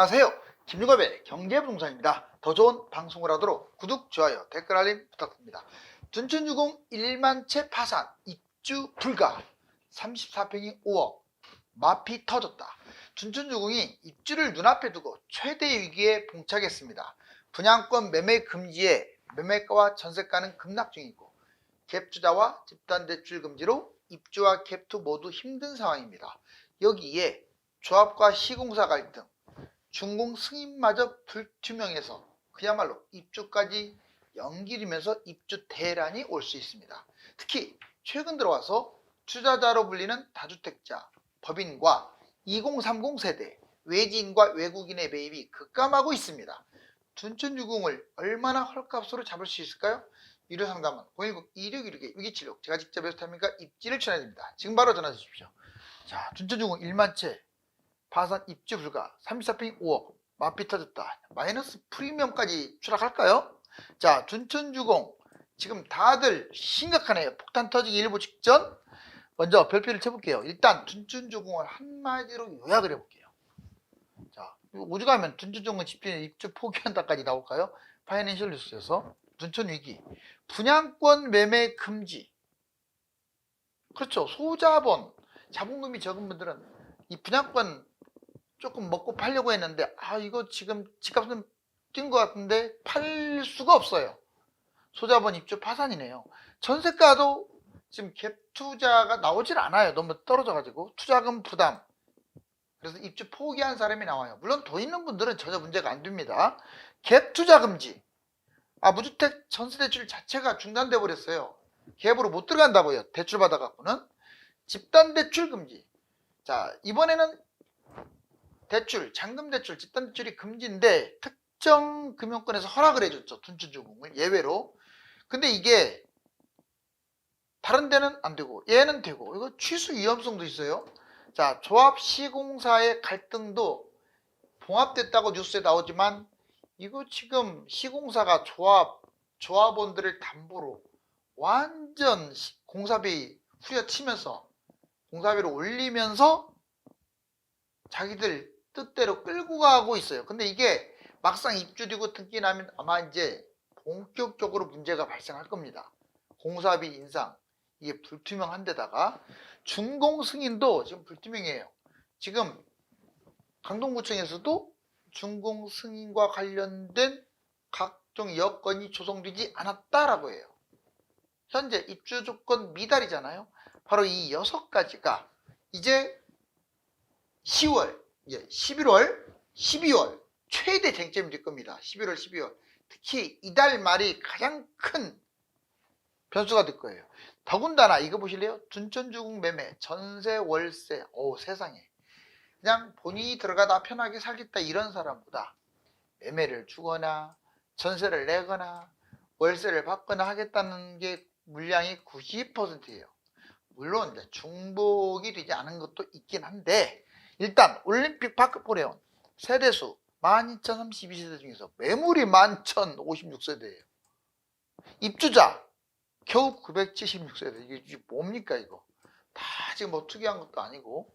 안녕하세요. 김유갑의 경제부동산입니다. 더 좋은 방송을 하도록 구독, 좋아요, 댓글 알림 부탁드립니다. 둔촌주공 1만 채 파산, 입주 불가, 34평이 5억, 마피 터졌다. 둔촌주공이 입주를 눈앞에 두고 최대 위기에 봉착했습니다. 분양권 매매 금지에 매매가와 전세가는 급락 중이고 갭투자와 집단대출 금지로 입주와 갭투 모두 힘든 상황입니다. 여기에 조합과 시공사 갈등, 준공 승인마저 불투명해서 그야말로 입주까지 연기되면서 입주 대란이 올 수 있습니다. 특히 최근 들어와서 투자자로 불리는 다주택자, 법인과 2030 세대, 외지인과 외국인의 매입이 급감하고 있습니다. 둔촌주공을 얼마나 헐값으로 잡을 수 있을까요? 유료상담은 010-2616-6276 제가 직접 에스타입니까 입지를 추천해드립니다. 지금 바로 전화 주십시오. 자, 둔촌주공 1만 채 파산 입주 불가, 34평이 5억, 마피 터졌다. 마이너스 프리미엄까지 추락할까요? 자, 둔촌주공 지금 다들 심각하네요. 폭탄 터지기 일보 직전. 먼저 별표를 쳐볼게요. 일단 둔촌주공을 한마디로 요약을 해볼게요. 자, 오죽하면 둔촌주공 집주인 입주 포기한다까지 나올까요? 파이낸셜 뉴스에서 둔촌위기, 분양권 매매 금지. 그렇죠. 소자본, 자본금이 적은 분들은 이 분양권 조금 먹고 팔려고 했는데 이거 지금 집값은 뛴 것 같은데 팔 수가 없어요. 소자본 입주 파산이네요. 전세가도 지금 갭 투자가 나오질 않아요. 너무 떨어져 가지고 투자금 부담, 그래서 입주 포기한 사람이 나와요. 물론 돈 있는 분들은 전혀 문제가 안 됩니다. 갭 투자 금지, 무주택 전세대출 자체가 중단돼 버렸어요. 갭으로 못 들어간다고요. 대출 받아 갖고는. 집단대출 금지. 자, 이번에는 대출, 잔금대출, 집단대출이 금지인데 특정 금융권에서 허락을 해줬죠. 둔촌주공을 예외로. 근데 이게 다른 데는 안 되고 얘는 되고, 이거 취소 위험성도 있어요. 자, 조합 시공사의 갈등도 봉합됐다고 뉴스에 나오지만 이거 지금 시공사가 조합원들을 담보로 완전 공사비 후려치면서 공사비를 올리면서 자기들 뜻대로 끌고 가고 있어요. 근데 이게 막상 입주되고 등기 나면 아마 이제 본격적으로 문제가 발생할 겁니다. 공사비 인상, 이게 불투명한 데다가 준공 승인도 지금 불투명해요. 지금 강동구청에서도 준공 승인과 관련된 각종 여건이 조성되지 않았다라고 해요. 현재 입주 조건 미달이잖아요. 바로 이 6가지가 이제 10월, 11월, 12월 최대 쟁점이 될 겁니다. 11월, 12월. 특히 이달 말이 가장 큰 변수가 될 거예요. 더군다나 이거 보실래요? 둔촌주공 매매, 전세, 월세. 세상에. 그냥 본인이 들어가다 편하게 살겠다 이런 사람보다 매매를 주거나 전세를 내거나 월세를 받거나 하겠다는 게 물량이 90%예요. 물론 이제 중복이 되지 않은 것도 있긴 한데, 일단 올림픽 파크포레온 세대수 12,032세대 중에서 매물이 11,056세대예요. 입주자 겨우 976세대. 이게 뭡니까 이거? 다 지금 뭐 투기한 것도 아니고.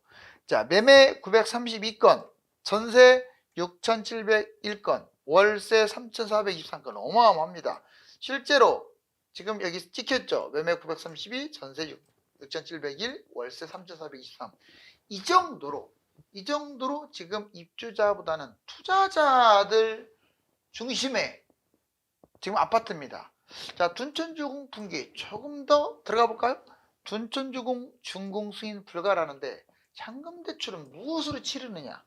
자, 매매 932건, 전세 6,701건, 월세 3,423건. 어마어마합니다. 실제로 지금 여기 찍혔죠. 매매 932, 전세 6,701, 월세 3,423. 이 정도로 지금 입주자보다는 투자자들 중심의 지금 아파트입니다. 자, 둔촌주공 분기 조금 더 들어가 볼까요? 둔촌주공 준공 승인 불가라는데 잔금대출은 무엇으로 치르느냐?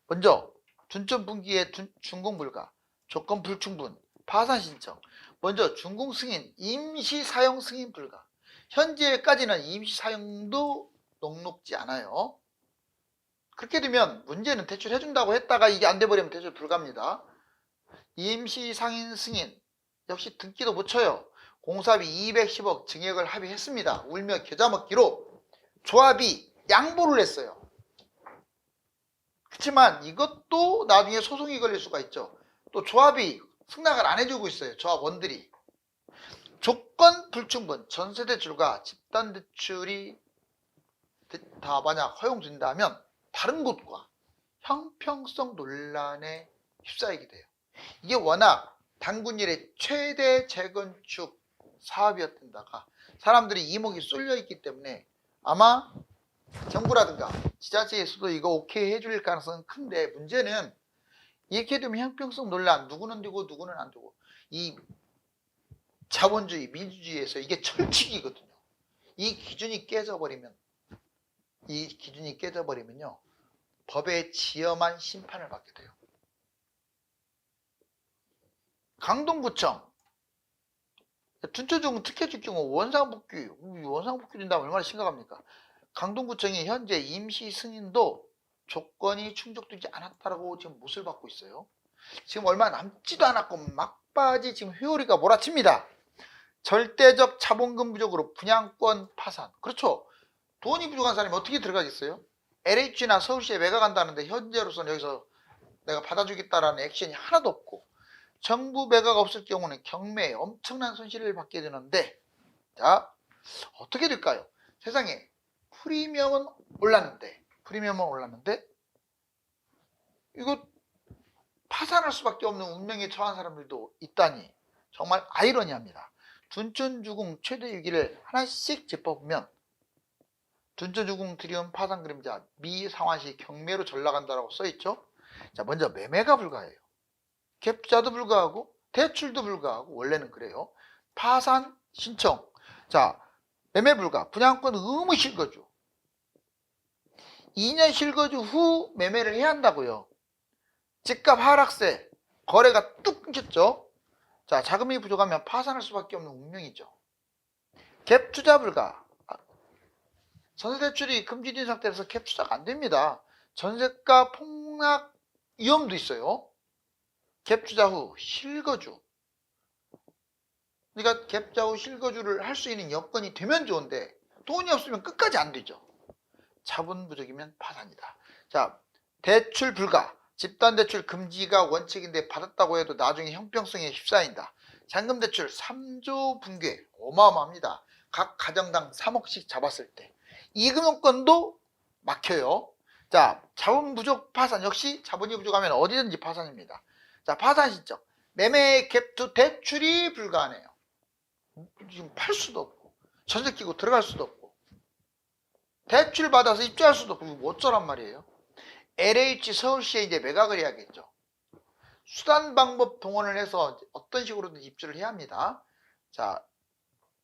먼저 둔촌 분기에 준공 불가, 조건 불충분, 파산 신청. 먼저 준공 승인, 임시 사용 승인 불가. 현재까지는 임시 사용도 녹록지 않아요. 그렇게 되면 문제는 대출해준다고 했다가 이게 안 돼버리면 대출 불가입니다. 임시 상인 승인 역시 등기도 못 쳐요. 공사비 210억 증액을 합의했습니다. 울며 겨자 먹기로 조합이 양보를 했어요. 그렇지만 이것도 나중에 소송이 걸릴 수가 있죠. 또 조합이 승낙을 안 해주고 있어요. 조합원들이. 조건 불충분, 전세대출과 집단대출이 다 만약 허용된다면 다른 곳과 형평성 논란에 휩싸이게 돼요. 이게 워낙 단군 이래 최대 재건축 사업이었던다가 사람들이 이목이 쏠려 있기 때문에 아마 정부라든가 지자체에서도 이거 오케이 해줄 가능성은 큰데, 문제는 이렇게 되면 형평성 논란, 누구는 되고 누구는 안 되고, 이 자본주의 민주주의에서 이게 철칙이거든요. 이 기준이 깨져버리면요 법에 지엄한 심판을 받게 돼요. 강동구청 둔촌주공 특혜줄 경우 원상복귀 된다면 얼마나 심각합니까? 강동구청이 현재 임시 승인도 조건이 충족되지 않았다라고 지금 못을 받고 있어요. 지금 얼마 남지도 않았고 막바지 지금 회오리가 몰아칩니다. 절대적 자본금 부족으로 분양권 파산. 그렇죠. 돈이 부족한 사람이 어떻게 들어가겠어요? LH나 서울시에 매각한다는데 현재로서는 여기서 내가 받아주겠다라는 액션이 하나도 없고, 정부 매각 없을 경우는 경매에 엄청난 손실을 받게 되는데, 자 어떻게 될까요? 세상에 프리미엄은 올랐는데 이거 파산할 수밖에 없는 운명에 처한 사람들도 있다니 정말 아이러니합니다. 둔촌주공 최대 위기를 하나씩 짚어보면, 둔촌주공 드리움 파산 그림자 미상환시 경매로 전락한다라고 써있죠. 자, 먼저 매매가 불가해요. 갭투자도 불가하고 대출도 불가하고, 원래는 그래요. 파산 신청, 자 매매 불가, 분양권 의무 실거주, 2년 실거주 후 매매를 해야 한다고요. 집값 하락세, 거래가 뚝 끊겼죠. 자, 자금이 부족하면 파산할 수밖에 없는 운명이죠. 갭 투자 불가, 전세대출이 금지된 상태에서 갭 투자가 안 됩니다. 전세가 폭락 위험도 있어요. 갭 투자 후 실거주, 그러니까 갭 투자 후 실거주를 할 수 있는 여건이 되면 좋은데 돈이 없으면 끝까지 안 되죠. 자본 부족이면 파산이다. 자, 대출 불가, 집단대출 금지가 원칙인데 받았다고 해도 나중에 형평성에 휩싸인다. 잔금대출 3조 붕괴, 어마어마합니다. 각 가정당 3억씩 잡았을 때 이 금융권도 막혀요. 자, 자본 부족 파산, 역시 자본이 부족하면 어디든지 파산입니다. 자, 파산 신청, 매매 갭투 대출이 불가하네요. 지금 팔 수도 없고 전세 끼고 들어갈 수도 없고 대출 받아서 입주할 수도 없고, 뭐 어쩌란 말이에요. LH 서울시에 이제 매각을 해야겠죠. 수단 방법 동원을 해서 어떤 식으로든 입주를 해야 합니다. 자,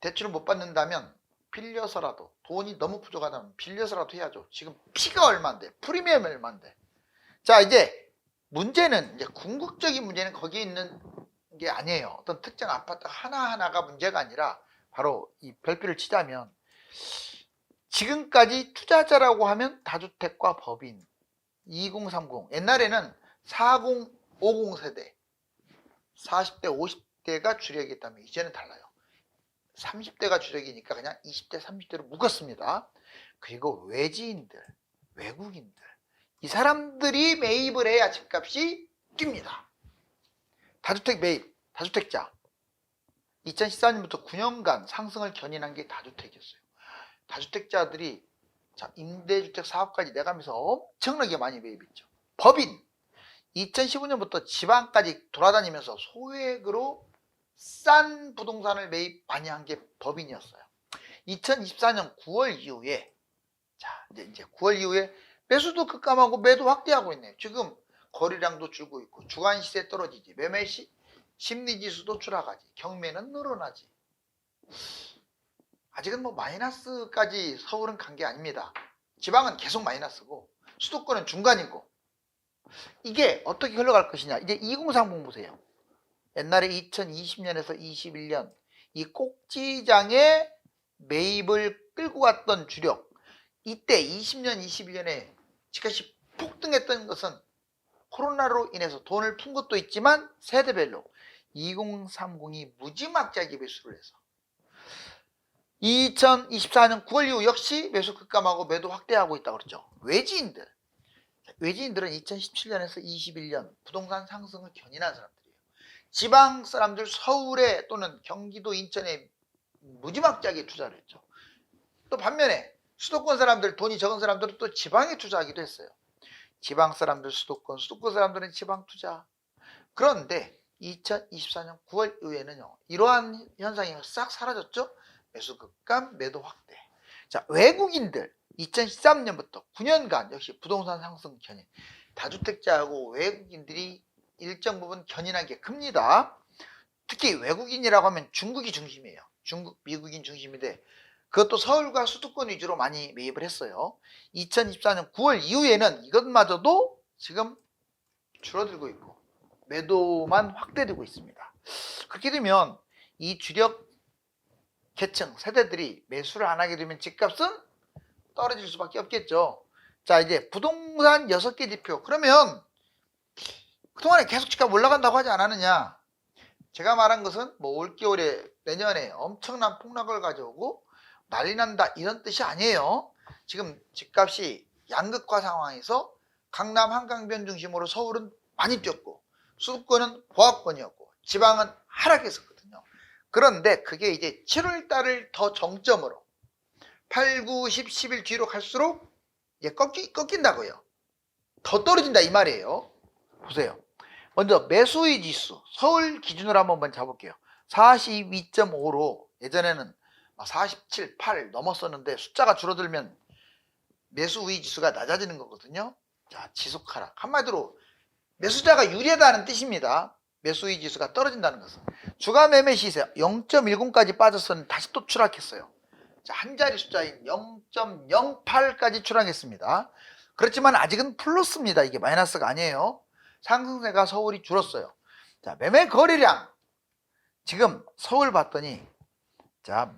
대출을 못 받는다면 빌려서라도, 돈이 너무 부족하다면 빌려서라도 해야죠. 지금 피가 얼마인데, 프리미엄이 얼마인데. 자, 이제 문제는, 이제 궁극적인 문제는 거기에 있는 게 아니에요. 어떤 특정 아파트 하나하나가 문제가 아니라 바로 이 별표를 치자면, 지금까지 투자자라고 하면 다주택과 법인, 2030, 옛날에는 40, 50 세대, 40대, 50대가 주력이었다면 이제는 달라요. 30대가 주력이니까 그냥 20대, 30대로 묶었습니다. 그리고 외지인들, 외국인들, 이 사람들이 매입을 해야 집값이 뜁니다. 다주택 매입, 다주택자 2014년부터 9년간 상승을 견인한 게 다주택이었어요. 다주택자들이 자, 임대주택 사업까지 내가면서 엄청나게 많이 매입했죠. 법인 2015년부터 지방까지 돌아다니면서 소액으로 싼 부동산을 매입 많이 한 게 법인이었어요. 2024년 9월 이후에, 자 이제 9월 이후에 매수도 급감하고 매도 확대하고 있네요. 지금 거래량도 줄고 있고, 주간 시세 떨어지지, 매매 심리지수도 추락하지, 경매는 늘어나지. 아직은 뭐 마이너스까지 서울은 간 게 아닙니다. 지방은 계속 마이너스고 수도권은 중간이고. 이게 어떻게 흘러갈 것이냐, 이제 2030 보세요. 옛날에 2020년에서 21년 이 꼭지장에 매입을 끌고 갔던 주력, 이때 20년 21년에 집값이 폭등했던 것은 코로나로 인해서 돈을 푼 것도 있지만 세대별로 2030이 무지막지하게 매수를 해서 2024년 9월 이후 역시 매수 급감하고 매도 확대하고 있다고 그랬죠. 외지인들은 2017년에서 21년 부동산 상승을 견인한 사람들이에요. 지방 사람들 서울에 또는 경기도, 인천에 무지막지하게 투자를 했죠. 또 반면에 수도권 사람들, 돈이 적은 사람들은 또 지방에 투자하기도 했어요. 지방 사람들 수도권, 수도권 사람들은 지방 투자. 그런데 2024년 9월 이후에는요, 이러한 현상이 싹 사라졌죠. 매수 급감, 매도 확대. 자, 외국인들 2013년부터 9년간 역시 부동산 상승 견인, 다주택자하고 외국인들이 일정 부분 견인한 게 큽니다. 특히 외국인이라고 하면 중국이 중심이에요. 중국, 미국인 중심인데 그것도 서울과 수도권 위주로 많이 매입을 했어요. 2024년 9월 이후에는 이것마저도 지금 줄어들고 있고 매도만 확대되고 있습니다. 그렇게 되면 이 주력 계층 세대들이 매수를 안 하게 되면 집값은 떨어질 수밖에 없겠죠. 자, 이제 부동산 6개 지표. 그러면 그동안에 계속 집값 올라간다고 하지 않았느냐? 제가 말한 것은 뭐 올겨울에 내년에 엄청난 폭락을 가져오고 난리 난다 이런 뜻이 아니에요. 지금 집값이 양극화 상황에서 강남 한강변 중심으로 서울은 많이 뛰었고 수도권은 보합권이었고 지방은 하락했었거든요. 그런데 그게 이제 7월 달을 더 정점으로 8, 9, 10, 11 뒤로 갈수록 이제 꺾인다고요. 더 떨어진다 이 말이에요. 보세요. 먼저 매수의 지수 서울 기준으로 한번 잡을게요. 42.5로 예전에는 47, 8 넘었었는데 숫자가 줄어들면 매수의 지수가 낮아지는 거거든요. 자, 지속 하락. 한마디로 매수자가 유리하다는 뜻입니다. 매수의 지수가 떨어진다는 것은. 주가 매매 시세 0.10까지 빠졌었는데 다시 또 추락했어요. 자, 한 자리 숫자인 0.08까지 추락했습니다. 그렇지만 아직은 플러스입니다. 이게 마이너스가 아니에요. 상승세가 서울이 줄었어요. 자, 매매 거래량 지금 서울 봤더니 자,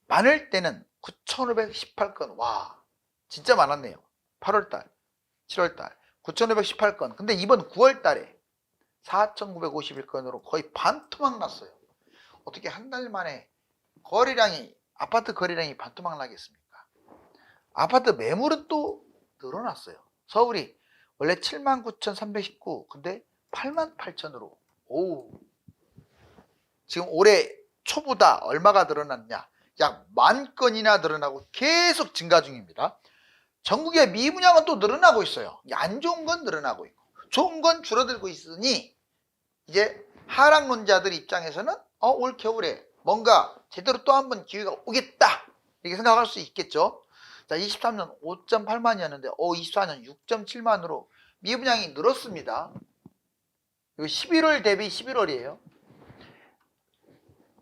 많을 때는 9,518건. 와, 진짜 많았네요. 8월달, 7월달 9,518건. 근데 이번 9월달에 4,951건으로 거의 반토막 났어요. 어떻게 한 달 만에 거래량이 아파트 거래량이 반토막 나겠습니까? 아파트 매물은 또 늘어났어요. 서울이 원래 79,319 근데 88,000으로 오, 지금 올해 초보다 얼마가 늘어났냐? 약 10,000건이나 늘어나고 계속 증가 중입니다. 전국의 미분양은 또 늘어나고 있어요. 안 좋은 건 늘어나고 있고 좋은 건 줄어들고 있으니 이제 하락론자들 입장에서는 올 겨울에 뭔가 제대로 또 한 번 기회가 오겠다 이렇게 생각할 수 있겠죠. 자, 23년 5.8만이었는데 24년 6.7만으로 미분양이 늘었습니다. 이거 11월 대비 11월이에요.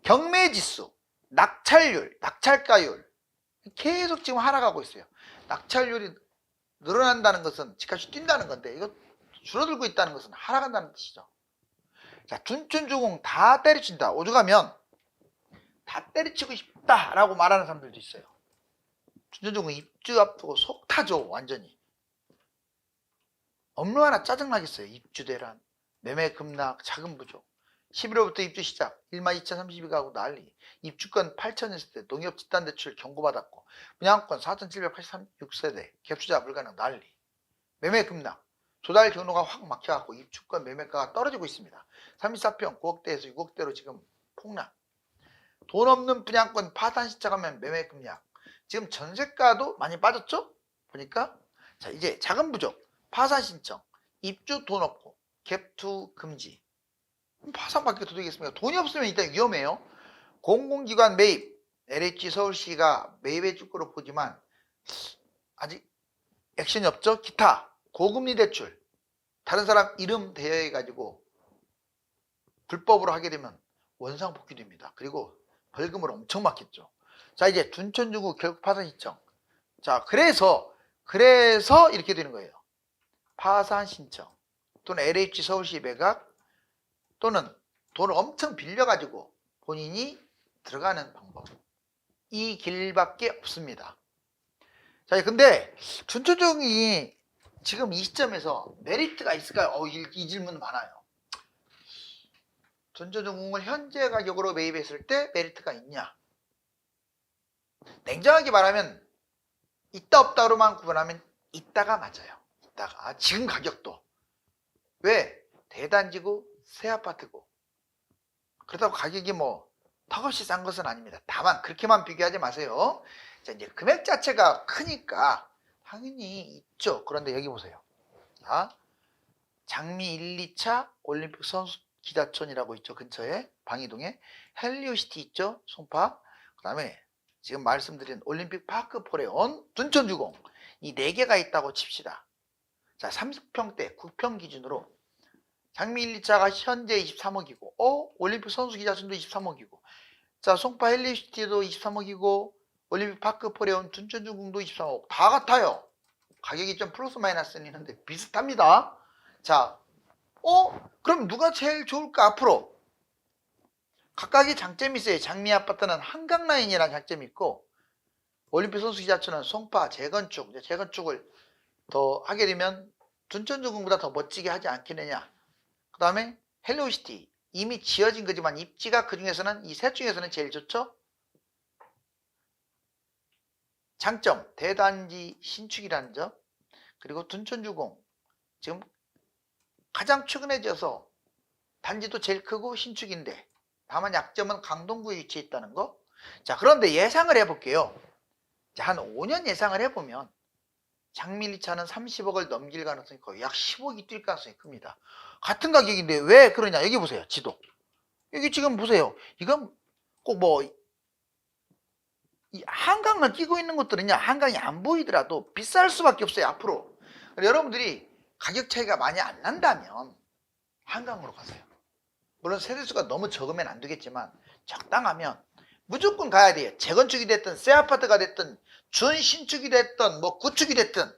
경매지수, 낙찰률, 낙찰가율 계속 지금 하락하고 있어요. 낙찰률이 늘어난다는 것은 집값이 뛴다는 건데 이거 줄어들고 있다는 것은 하락한다는 뜻이죠. 자, 둔촌주공 다 때려친다. 오죽하면 다 때려치고 싶다라고 말하는 사람들도 있어요. 둔촌주공 입주 앞두고 속 타죠. 완전히. 얼마나 짜증나겠어요. 입주 대란, 매매 급락, 자금 부족. 11월부터 입주 시작 12,032가구 난리. 입주권 8,000했을 때 농협 집단대출 경고받았고 분양권 4,786세대 갭투자 불가능 난리. 매매 급락 조달 경로가 확 막혀갖고 입주권 매매가가 떨어지고 있습니다. 34평 9억대에서 6억대로 지금 폭락. 돈 없는 분양권 파산 신청하면 매매 급락. 지금 전세가도 많이 빠졌죠? 보니까 자, 이제 자금 부족 파산 신청 입주 돈 없고 갭투 금지. 파산밖에 더 되겠습니까? 돈이 없으면 일단 위험해요. 공공기관 매입 LH 서울시가 매입해 줄 거로 보지만 아직 액션이 없죠. 기타 고금리 대출 다른 사람 이름 대여해 가지고 불법으로 하게 되면 원상복귀 됩니다. 그리고 벌금을 엄청 맞겠죠. 자, 이제 둔촌주구 결국 파산 신청. 자, 그래서 이렇게 되는 거예요. 파산 신청 또는 LH 서울시 매각 또는 돈을 엄청 빌려가지고 본인이 들어가는 방법. 이 길밖에 없습니다. 자, 근데 둔촌주공이 지금 이 시점에서 메리트가 있을까요? 이 질문 많아요. 둔촌주공을 현재 가격으로 매입했을 때 메리트가 있냐? 냉정하게 말하면 있다 없다로만 구분하면 있다가 맞아요. 있다가 지금 가격도 왜? 대단지고 새 아파트고 그렇다고 가격이 뭐 턱없이 싼 것은 아닙니다. 다만 그렇게만 비교하지 마세요. 자, 이제 금액 자체가 크니까 당연히 있죠. 그런데 여기 보세요. 있습니다. 장미 1, 2차 올림픽 선수 기자촌이라고 있죠. 근처에 방이동에 헬리오시티 있죠. 송파. 그 다음에 지금 말씀드린 올림픽 파크 포레온 둔천주공 이 4개가 있다고 칩시다. 자, 30평대 9평 기준으로 장미 1, 2차가 현재 23억이고 올림픽 선수 기자촌도 23억이고 자, 송파 헬리오시티도 23억이고 올림픽 파크 포레온 둔천주공도 23억 다 같아요. 가격이 좀 플러스 마이너스는 있는데 비슷합니다. 자, 그럼 누가 제일 좋을까 앞으로? 각각의 장점이 있어요. 장미 아파트는 한강 라인이라는 장점이 있고 올림픽 선수 기자촌은 송파 재건축을 더 하게 되면 둔천주공보다 더 멋지게 하지 않겠느냐. 그 다음에 헬로시티 이미 지어진 거지만 입지가 그 중에서는 이 셋 중에서는 제일 좋죠. 장점 대단지 신축이라는 점 그리고 둔천주공 지금 가장 최근해져서 단지도 제일 크고 신축인데 다만 약점은 강동구에 위치해 있다는 거. 자, 그런데 예상을 해볼게요. 자, 한 5년 예상을 해보면 장미 1차는 30억을 넘길 가능성이 거의 약 10억이 뛸 가능성이 큽니다. 같은 가격인데 왜 그러냐. 여기 보세요. 지도. 여기 지금 보세요. 이건 꼭 뭐 이 한강을 끼고 있는 것들은요. 한강이 안 보이더라도 비쌀 수밖에 없어요. 앞으로. 여러분들이 가격 차이가 많이 안 난다면 한강으로 가세요. 물론 세대수가 너무 적으면 안 되겠지만 적당하면 무조건 가야 돼요. 재건축이 됐든 새 아파트가 됐든 준신축이 됐든 뭐 구축이 됐든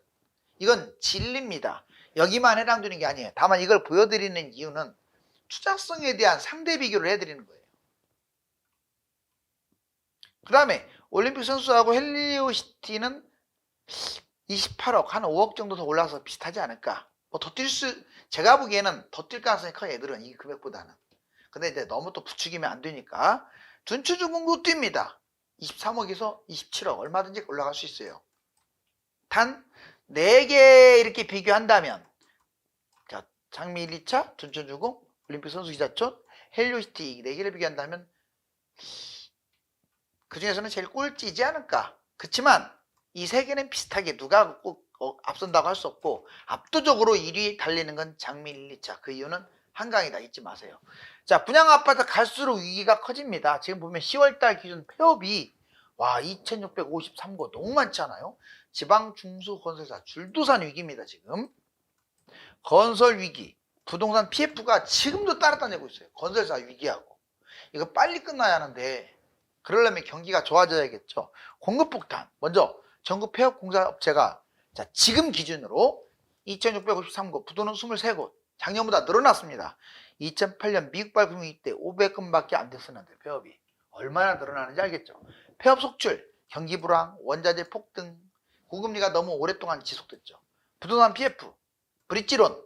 이건 진리입니다. 여기만 해당되는 게 아니에요. 다만 이걸 보여드리는 이유는 투자성에 대한 상대 비교를 해드리는 거예요. 그 다음에 올림픽 선수하고 헬리오시티는 28억 한 5억 정도 더 올라가서 비슷하지 않을까. 뭐 더 제가 보기에는 더 뛸 가능성이 커요. 애들은 이 금액보다는. 근데 이제 너무 또 부추기면 안 되니까 둔천주공도 뜁니다. 23억에서 27억 얼마든지 올라갈 수 있어요. 단 4개 이렇게 비교한다면 자, 장미 1, 2차, 둔천주공, 올림픽 선수 기자촌, 헬리오시티 4개를 비교한다면 그 중에서는 제일 꼴찌지 않을까. 그렇지만 이 3개는 비슷하게 누가 꼭 앞선다고 할 수 없고 압도적으로 1위 달리는 건 장미 1, 2차. 그 이유는 한강이다. 잊지 마세요. 자, 분양 아파트 갈수록 위기가 커집니다. 지금 보면 10월달 기준 폐업이 와 2653고 너무 많지 않아요? 지방 중소건설사 줄도산 위기입니다. 지금 건설 위기, 부동산 PF가 지금도 따라다니고 있어요. 건설사 위기하고 이거 빨리 끝나야 하는데 그러려면 경기가 좋아져야겠죠. 공급 폭탄 먼저 전국 폐업 공사업체가 자, 지금 기준으로 2653곳 부도는 23곳 작년보다 늘어났습니다. 2008년 미국발 금융위기 때 500건밖에 안 됐었는데 폐업이 얼마나 늘어나는지 알겠죠. 폐업 속출, 경기 불황, 원자재 폭등, 고금리가 너무 오랫동안 지속됐죠. 부동산 PF, 브릿지론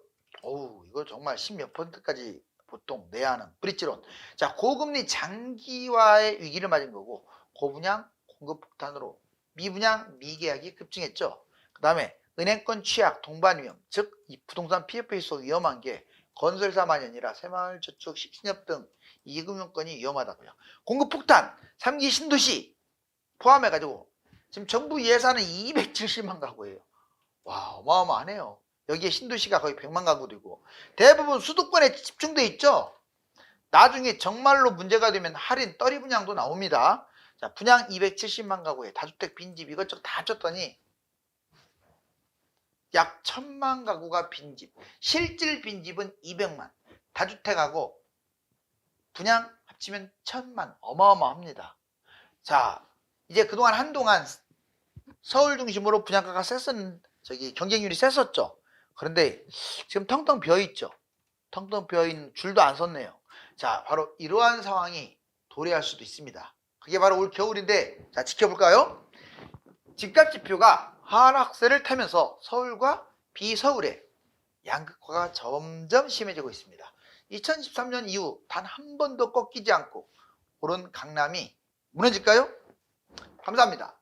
이거 정말 10몇 %까지 보통 내야 하는 브릿지론. 자, 고금리 장기화의 위기를 맞은 거고 고분양 공급 폭탄으로 미분양 미계약이 급증했죠. 그 다음에 은행권 취약 동반 위험, 즉 이 부동산 PF에서 위험한 게 건설사만이 아니라 새마을저축, 신협 등 이금융권이 위험하다고요. 공급 폭탄 3기 신도시 포함해가지고 지금 정부 예산은 270만 가구예요. 와, 어마어마하네요. 여기에 신도시가 거의 100만 가구도 대부분 수도권에 집중돼 있죠. 나중에 정말로 문제가 되면 할인 떨이 분양도 나옵니다. 자, 분양 270만 가구에 다주택 빈집 이것저것 다 쳤더니 약 1000만 가구가 빈집, 실질 빈집은 200만, 다주택하고 분양 합치면 1000만, 어마어마합니다. 자, 이제 그동안 한동안 서울 중심으로 분양가가 경쟁률이 셌었죠. 그런데 지금 텅텅 비어있죠. 텅텅 비어있는 줄도 안 섰네요. 자, 바로 이러한 상황이 도래할 수도 있습니다. 그게 바로 올 겨울인데 자, 지켜볼까요? 집값 지표가 하락세를 타면서 서울과 비서울의 양극화가 점점 심해지고 있습니다. 2013년 이후 단 한 번도 꺾이지 않고 오른 강남이 무너질까요? 감사합니다.